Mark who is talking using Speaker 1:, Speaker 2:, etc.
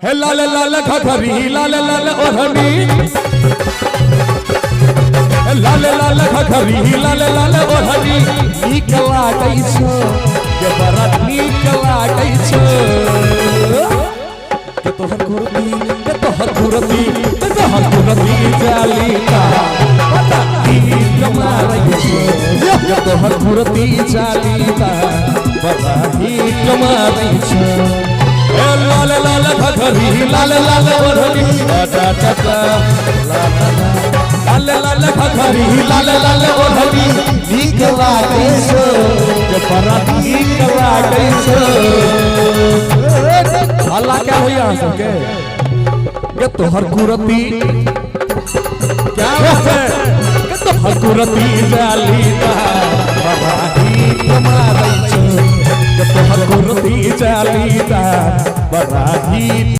Speaker 1: हे लाल लाल घघरी लाल लाल ओढ़नी लाल लाल घघरी लाल लाल ओढ़नी नीक लागै छो के बड़ा नीक लागै छो के तोहर कुर्ती के तोहर कुर्ती के तोहर कुर्ती जाली का पता नीक मारै छो के तोहर कुर्ती जाली का बड़ा नीक मारै छो लाल लाल घघरी लाल लाल ओढ़नी टा टा टा लाल लाल घघरी लाल लाल ओढ़नी नीक लागै छो के बड़ा नीक लागै छो हल्ला क्या होई यहाँ सबके के तोहर कुर्ती क्या है के तोहर कुर्ती जाली का बड़ा नीक मारै छो के तोहर कुर्ती जाली का बड़ा ही